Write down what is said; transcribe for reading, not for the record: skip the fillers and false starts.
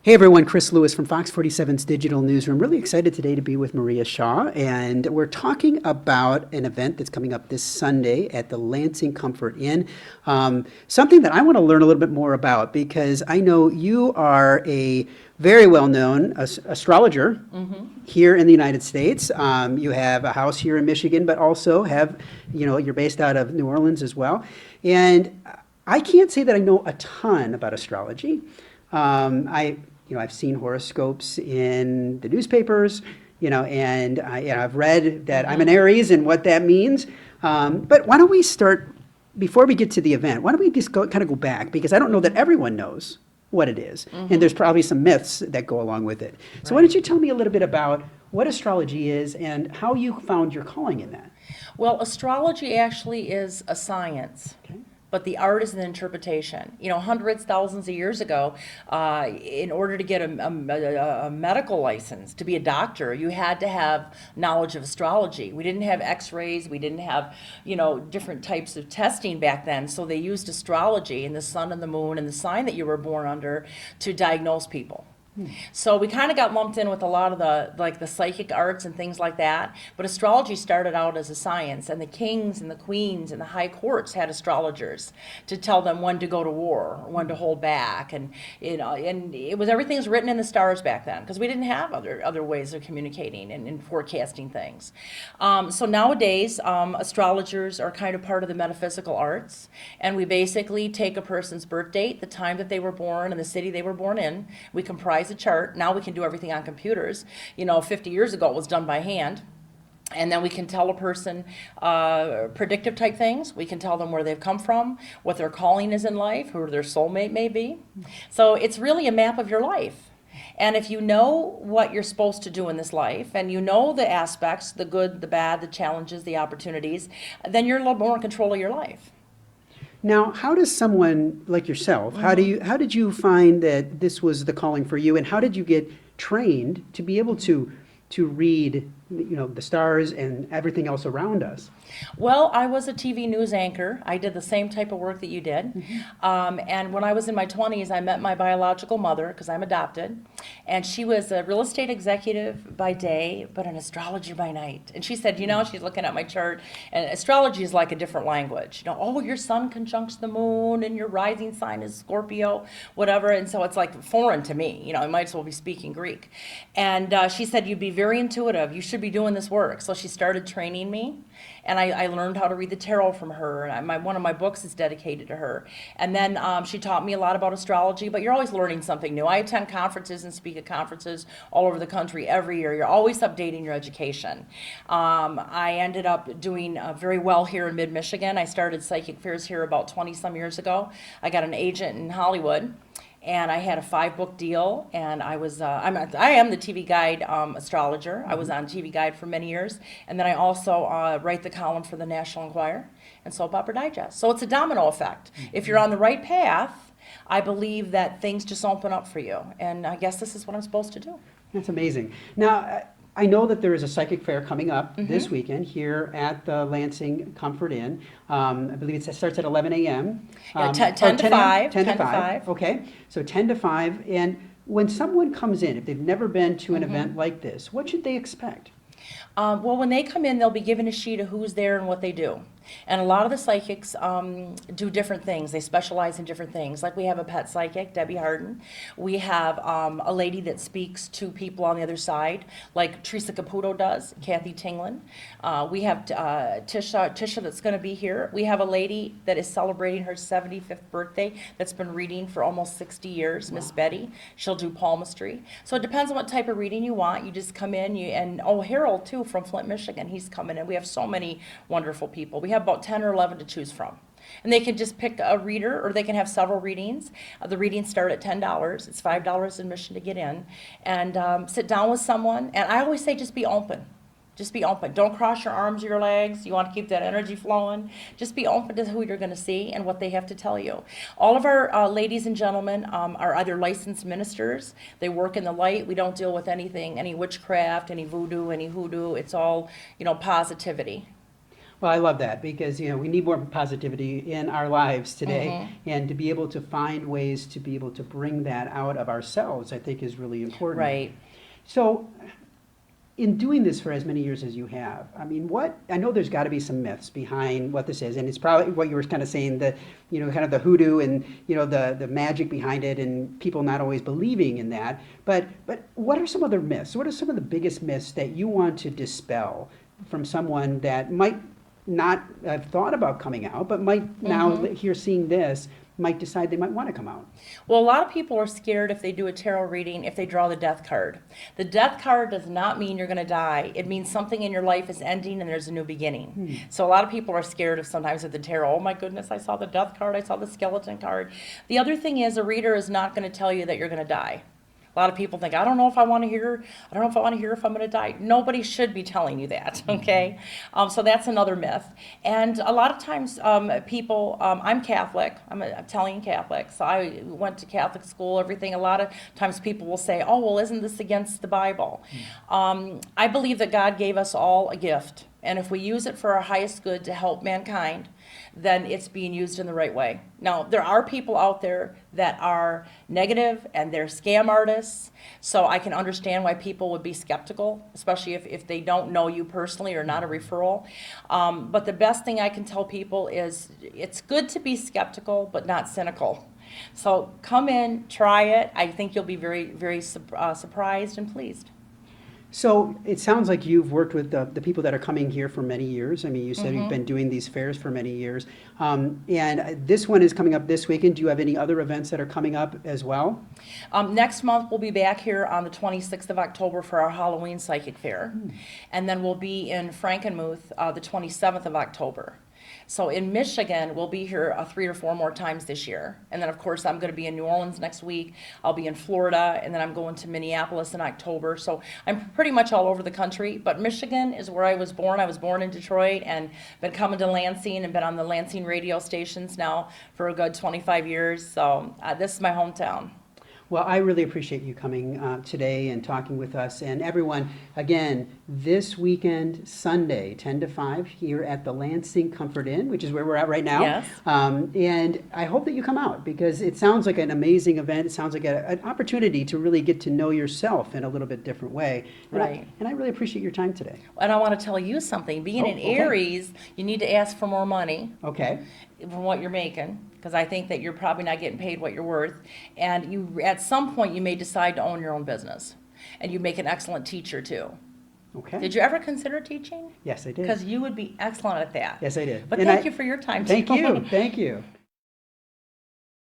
Hey everyone, Chris Lewis from Fox 47's Digital Newsroom. Really excited today to be with Maria Shaw, and we're talking about an event that's coming up this Sunday at the Lansing Comfort Inn. Something that I want to learn a little bit more about because I know you are a very well-known astrologer here in the United States. You have a house here in Michigan, but also have, you're based out of New Orleans as well. And I can't say that I know a ton about astrology. I've seen horoscopes in the newspapers, and I've read that I'm an Aries and what that means. But why don't we start, before we get to the event, why don't we just go back, because I don't know that everyone knows what it is. And there's probably some myths that go along with it. So why don't you tell me a little bit about what astrology is and how you found your calling in that? Well, astrology actually is a science. Okay. But the art is an interpretation. Hundreds, thousands of years ago, in order to get a medical license, to be a doctor, you had to have knowledge of astrology. We didn't have x-rays, we didn't have, different types of testing back then, so they used astrology and the sun and the moon and the sign that you were born under to diagnose people. So we kind of got lumped in with a lot of the psychic arts and things like that. But astrology started out as a science, and the kings and the queens and the high courts had astrologers to tell them when to go to war, or when to hold back, and everything was written in the stars back then because we didn't have other ways of communicating and forecasting things. So nowadays, astrologers are kind of part of the metaphysical arts, and we basically take a person's birth date, the time that they were born, and the city they were born in. We comprise a chart. Now we can do everything on computers. 50 years ago it was done by hand. And then we can tell a person predictive type things. We can tell them where they've come from, what their calling is in life, who their soulmate may be. So it's really a map of your life. And if you know what you're supposed to do in this life, and you know the aspects, the good, the bad, the challenges, the opportunities, then you're a little more in control of your life. Now, how does someone like yourself, how did you find that this was the calling for you, and how did you get trained to be able to read, the stars and everything else around us? Well, I was a TV news anchor. I did the same type of work that you did. And when I was in my 20s, I met my biological mother, because I'm adopted. And she was a real estate executive by day, but an astrologer by night. And she said, she's looking at my chart, and astrology is like a different language. Your sun conjuncts the moon, and your rising sign is Scorpio, whatever. And so it's like foreign to me. I might as well be speaking Greek. And she said, you'd be very intuitive. You should be doing this work. So she started training me. And I learned how to read the tarot from her, and one of my books is dedicated to her. And then she taught me a lot about astrology, but you're always learning something new. I attend conferences and speak at conferences all over the country every year. You're always updating your education. I ended up doing very well here in mid-Michigan. I started psychic fairs here about 20-some years ago. I got an agent in Hollywood. And I had a 5-book deal, and I am the TV Guide astrologer. I was on TV Guide for many years, and then I also write the column for the National Enquirer and Soap Opera Digest. So it's a domino effect. If you're on the right path, I believe that things just open up for you, and I guess this is what I'm supposed to do. That's amazing. Now, I know that there is a psychic fair coming up this weekend here at the Lansing Comfort Inn. I believe it starts at 11 a.m. 10 to 5. 10 to 5. Okay, so 10 to 5. And when someone comes in, if they've never been to an event like this, what should they expect? Well, when they come in, they'll be given a sheet of who's there and what they do. And a lot of the psychics do different things. They specialize in different things. Like we have a pet psychic, Debbie Harden. We have a lady that speaks to people on the other side, like Teresa Caputo does, Kathy Tinglin. We have Tisha that's going to be here. We have a lady that is celebrating her 75th birthday that's been reading for almost 60 years, Miss Betty. She'll do palmistry. So it depends on what type of reading you want. You just come in, Harold, too, from Flint, Michigan, he's coming in. We have so many wonderful people. We have about 10 or 11 to choose from. And they can just pick a reader, or they can have several readings. The readings start at $10. It's $5 admission to get in. And sit down with someone. And I always say just be open. Just be open. Don't cross your arms or your legs. You want to keep that energy flowing. Just be open to who you're going to see and what they have to tell you. All of our ladies and gentlemen are either licensed ministers. They work in the light. We don't deal with anything, any witchcraft, any voodoo, any hoodoo. It's all, positivity. Well, I love that because, we need more positivity in our lives today. And to be able to find ways to be able to bring that out of ourselves, I think is really important. Right. So, in doing this for as many years as you have, I mean, I know there's got to be some myths behind what this is, and it's probably what you were kind of saying, kind of the hoodoo and, the magic behind it and people not always believing in that. But what are some other myths? What are some of the biggest myths that you want to dispel from someone that might not have thought about coming out, but might now seeing this, might decide they might want to come out? Well, a lot of people are scared if they do a tarot reading, if they draw the death card. The death card does not mean you're going to die. It means something in your life is ending and there's a new beginning. So a lot of people are scared of sometimes at the tarot. Oh my goodness, I saw the death card, I saw the skeleton card. The other thing is a reader is not going to tell you that you're going to die. A lot of people think, I don't know if I want to hear if I'm going to die. Nobody should be telling you that, okay? So that's another myth. And a lot of times people, I'm Catholic, I'm an Italian Catholic, so I went to Catholic school, everything. A lot of times people will say, oh, well, isn't this against the Bible? I believe that God gave us all a gift. And if we use it for our highest good to help mankind, then it's being used in the right way. Now, there are people out there that are negative and they're scam artists, so I can understand why people would be skeptical, especially if they don't know you personally or not a referral. But the best thing I can tell people is it's good to be skeptical, but not cynical. So come in, try it. I think you'll be very, very surprised and pleased. So it sounds like you've worked with the people that are coming here for many years. I mean, you said you've been doing these fairs for many years. And this one is coming up this weekend. Do you have any other events that are coming up as well? Next month, we'll be back here on the 26th of October for our Halloween Psychic Fair. And then we'll be in Frankenmuth the 27th of October. So in Michigan, we'll be here 3 or 4 more times this year. And then, of course, I'm going to be in New Orleans next week. I'll be in Florida, and then I'm going to Minneapolis in October. So I'm pretty much all over the country. But Michigan is where I was born. I was born in Detroit and been coming to Lansing and been on the Lansing radio stations now for a good 25 years. So this is my hometown. Well, I really appreciate you coming today and talking with us. And everyone, again, this weekend, Sunday, 10 to 5, here at the Lansing Comfort Inn, which is where we're at right now. Yes. And I hope that you come out because it sounds like an amazing event. It sounds like an opportunity to really get to know yourself in a little bit different way. Right. And I really appreciate your time today. And I want to tell you something. Being in Aries, you need to ask for more money. Okay. From what you're making, because I think that you're probably not getting paid what you're worth, and you at some point you may decide to own your own business, and you make an excellent teacher too. Okay. Did you ever consider teaching? Yes, I did. Because you would be excellent at that. Yes, I did. But thank you for your time. Thank you. Thank you.